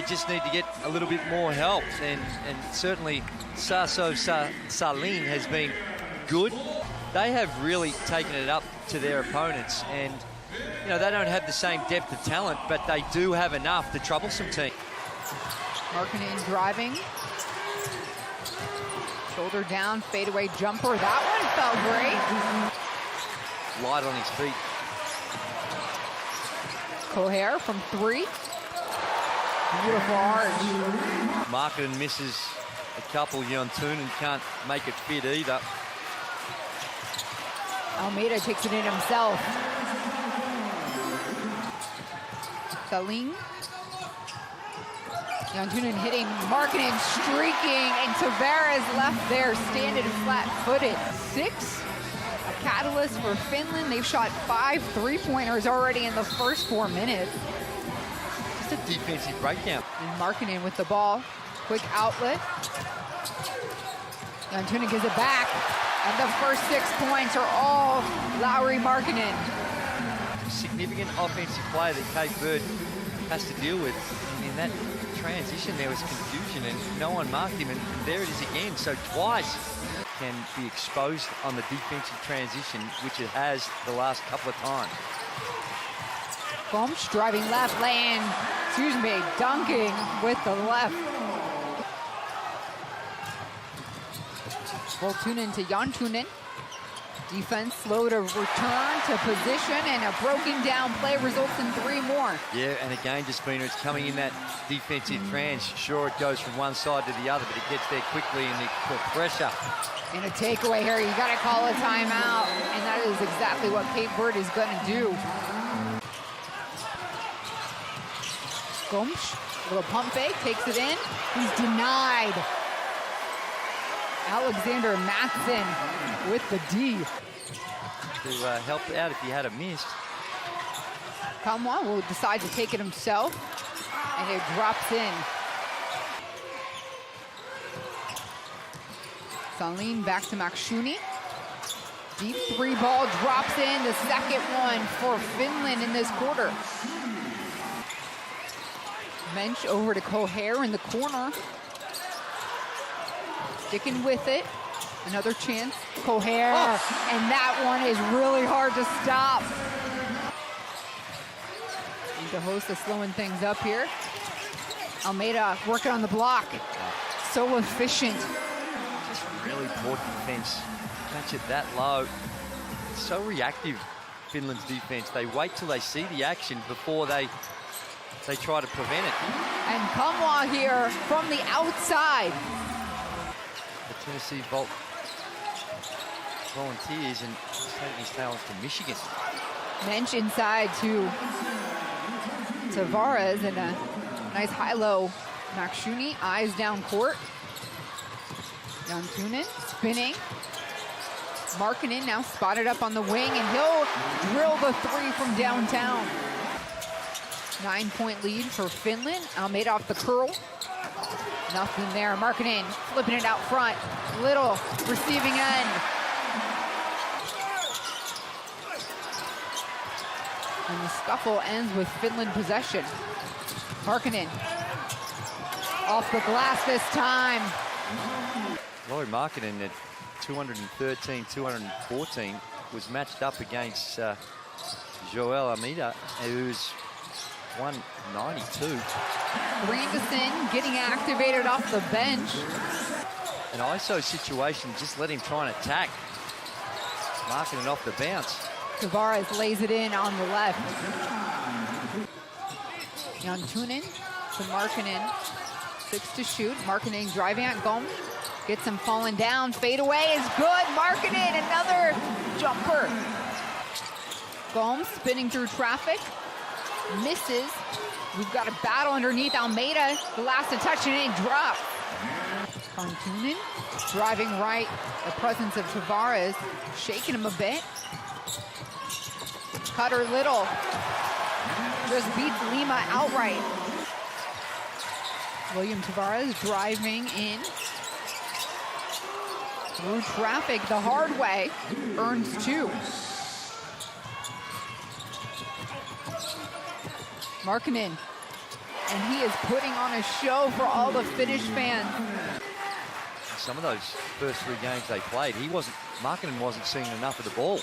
just need to get a little bit more help. And certainly Saline has been good. They have really taken it up to their opponents. And, you know, they don't have the same depth of talent, but they do have enough to trouble some teams. Markkanen driving. Shoulder down, fadeaway jumper. That one felt great. Light on his feet. Coher from 3. Beautiful arch. Markkanen misses a couple. Yontunen can't make it fit either. Almeida takes it in himself. Saline. Yontunen hitting, Markkanen streaking, and Tavares left there standing flat-footed. 6, a catalyst for Finland. They've shot 5 3-pointers already in the first 4 minutes. Just a defensive breakdown. And Markkanen with the ball, quick outlet. Yontunen gives it back, and the first 6 points are all Lauri Markkanen. Significant offensive play that Cape Verde has to deal with. In that transition there was confusion and no one marked him, and there it is again. So twice can be exposed on the defensive transition, which it has the last couple of times. Gomes driving left lane, dunking with the left. Voltunen to Yontunen. Defense slow to return to position, and a broken down play results in 3 more. Yeah, and again, Despina, it's coming in that defensive trans. Sure, it goes from one side to the other, but it gets there quickly and the pressure. And a takeaway here, you gotta call a timeout, and that is exactly what Cape Verde is gonna do. Gomes, little pump fake, takes it in. He's denied. Alexander Matson with the D. To help out if he had a miss. Kamwa will decide to take it himself, and it drops in. Saline back to Makshuni. Deep 3 ball drops in, the second one for Finland in this quarter. Mensch over to Coher in the corner. Sticking with it. Another chance. Coher. Oh. And that one is really hard to stop. DeHosta slowing things up here. Almeida working on the block. So efficient. Just really poor defense. Catch it that low. It's so reactive, Finland's defense. They wait till they see the action before they try to prevent it. And Kamwa here from the outside. The Tennessee Volunteers and taking his talents to Michigan. Mensch inside to Tavares, and a nice high-low Makshuni, eyes down court. Yontunen spinning. Markkanen now spotted up on the wing, and he'll drill the 3 from downtown. 9-point lead for Finland. Almeida off the curl. Nothing there. Markkanen flipping it out front. Little receiving end. And the scuffle ends with Finland possession. Markkanen off the glass this time. Lauri Markkanen at 213, 214 was matched up against Joel Almeida, who's 192. Granderson getting activated off the bench. An ISO situation, just let him try and attack. Markkanen off the bounce. Tavares lays it in on the left. Yontunen to Markkanen. 6 to shoot. Markkanen driving at Gomes. Gets him falling down. Fade away is good. Markkanen, another jumper. Gomes spinning through traffic. Misses. We've got a battle underneath Almeida. The last to touch it and drop. Yontunen driving right. The presence of Tavares shaking him a bit. Cutter Little just beats Lima outright. William Tavares driving in through traffic the hard way, earns 2. Markkanen And he is putting on a show for all the Finnish fans. Some of those first 3 games they played, Markkinen wasn't seeing enough of the ball.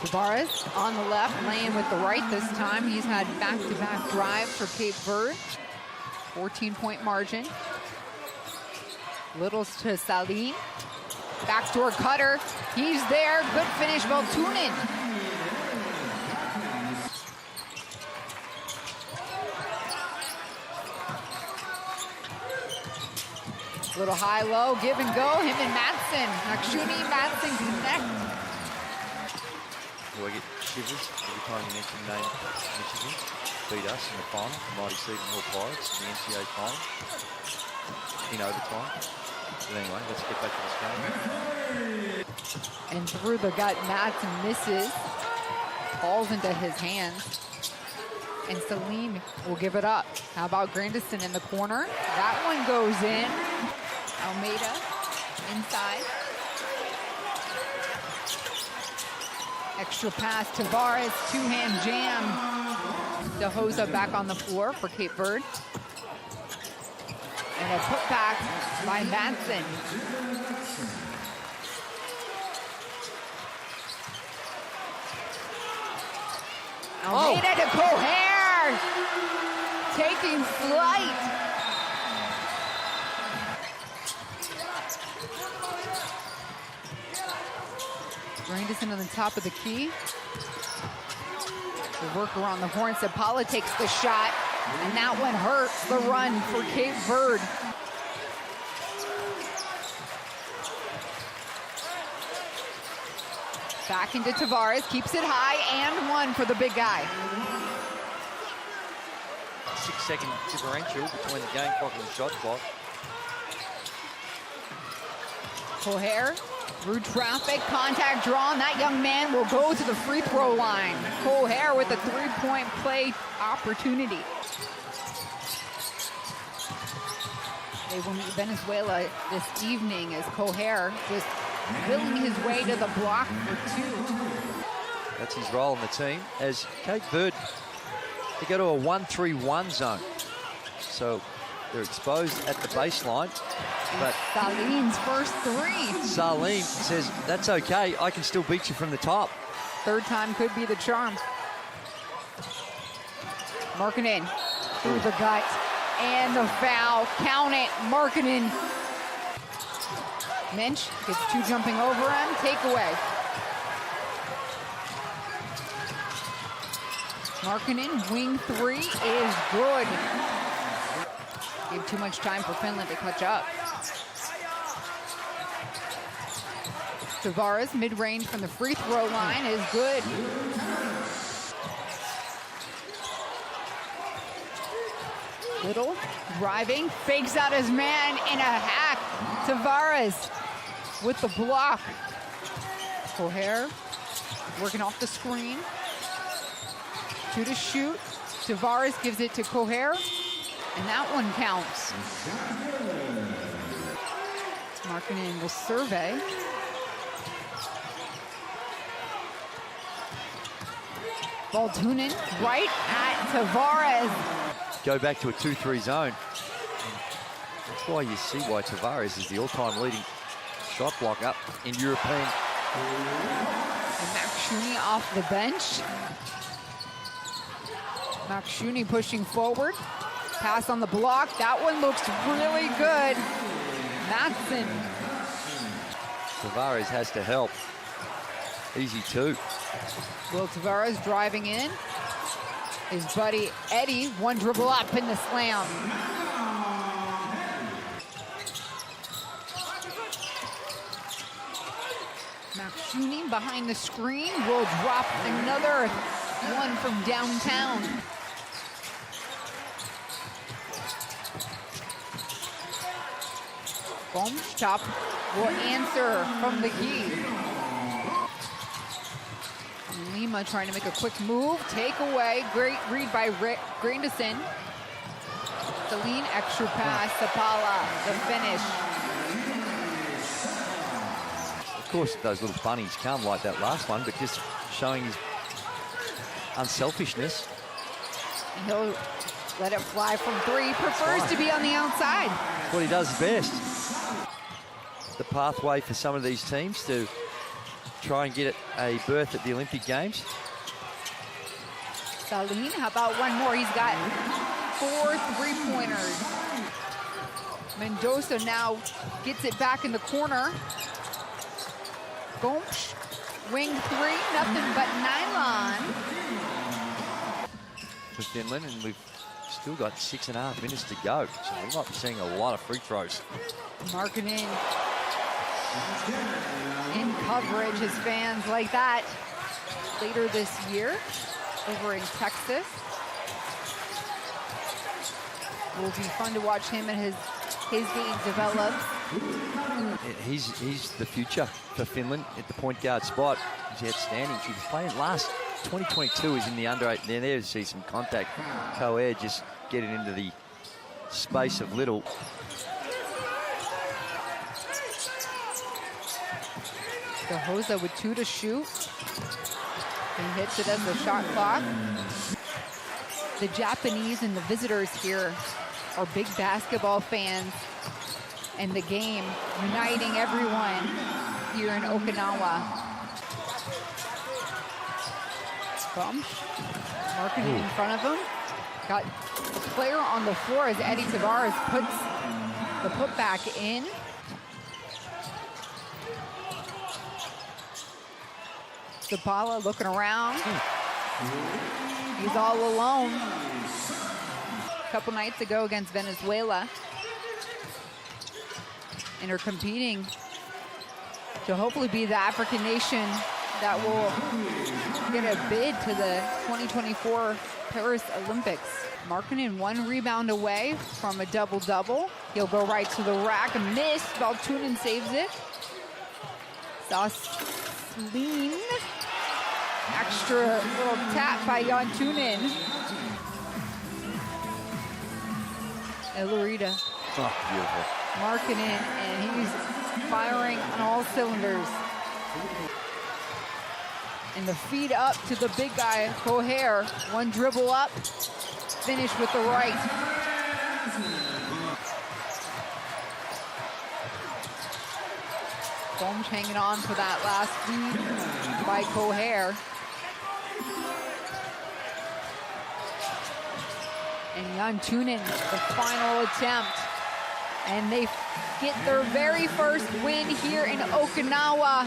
Tavares on the left, laying with the right this time. He's had back-to-back drives for Cape Verde. 14-point margin. Littles to Salin. Backdoor cutter. He's there. Good finish, Valtunen. Little high-low, give and go. Him and Madsen. Nakshuni, Madsen connect. Do I get shivers every time you mention the name Michigan? Beat us in the final, mighty Seton Hall Pirates in the NCAA final in overtime. But anyway, let's get back to this game. And through the gut, Madsen misses. Falls into his hands. And Celine will give it up. How about Grandison in the corner? That one goes in. Almeida inside. Extra pass, Tavares, 2-hand jam. De Hosa back on the floor for Cape Verde. And a putback by Madsen. Almeida to Coher, taking flight. Grandison on the top of the key. The worker on the horn. Sapala takes the shot, and that one hurts the run for Cape Verde. Back into Tavares, keeps it high, and one for the big guy. 6-second differential between the game clock and the shot clock. Coher through traffic, contact drawn. That young man will go to the free throw line. Coher with a 3-point play opportunity. They will meet Venezuela this evening as Coher just willing his way to the block for 2. That's his role in the team. As Cape Verde, they go to a 1-3-1 zone. So they're exposed at the baseline. But Salim's first 3. Salim says, that's okay, I can still beat you from the top. Third time could be the charm. Markkinen through the gut. And the foul, count it, Markkinen. Minch gets 2 jumping over him, takeaway. Markkinen, wing 3 is good. Gave too much time for Finland to catch up. Tavares, mid-range from the free throw line is good. Little driving, fakes out his man in a hack. Tavares with the block. Coher working off the screen. 2 to shoot. Tavares gives it to Coher, and that one counts. Markkinen will survey. Valtunen right at Tavares. Go back to a 2-3 zone. That's why you see why Tavares is the all-time leading shot block up in European. And Makshuni off the bench. Makshuni pushing forward. Pass on the block. That one looks really good. Madsen. Tavares has to help. Easy 2. Will Tavares driving in. His buddy Eddie, 1 dribble up in the slam. Makshuni behind the screen will drop another one from downtown. Boomstop will answer from the key. Lima trying to make a quick move, take away, great read by Grandison. Celine, extra pass, Sapala, the finish. Of course, those little bunnies come like that last one, but just showing his unselfishness. He'll let it fly from three. Prefers to be on the outside. What he does best. The pathway for some of these teams to try and get a berth at the Olympic Games. Salim, how about one more? He's got 4 3-pointers. Mendoza now gets it back in the corner. Gomes, wing three, nothing but nylon. For Finland, and we've still got 6.5 minutes to go. So we might be seeing a lot of free throws. Markkanen in coverage. His fans like that later this year over in Texas. Will be fun to watch him and his game develop. He's the future for Finland at the point guard spot. He's outstanding. He was playing last 2022. He's in the under 8. There to see some contact. Co-air just getting into the space of little. Gahoza with 2 to shoot. He hits it as the shot clock. The Japanese and the visitors here are big basketball fans, and the game uniting everyone here in Okinawa. Gomes, Markkanen in front of him. Got a player on the floor as Eddie Tavares puts the putback in. Zabala looking around. He's all alone. A couple nights ago against Venezuela. And are competing to hopefully be the African nation that will get a bid to the 2024 Paris Olympics. Markkanen 1 rebound away from a double-double. He'll go right to the rack and miss. Valtunen saves it. Sasleen. Extra little tap by Jantunen. Elorita. Oh, beautiful. Markkanen, and he's firing on all cylinders. And the feed up to the big guy, Coher. 1 dribble up, finish with the right. Gomes hanging on for that last feed by Coher. And Jantunen, the final attempt. And they get their very first win here in Okinawa.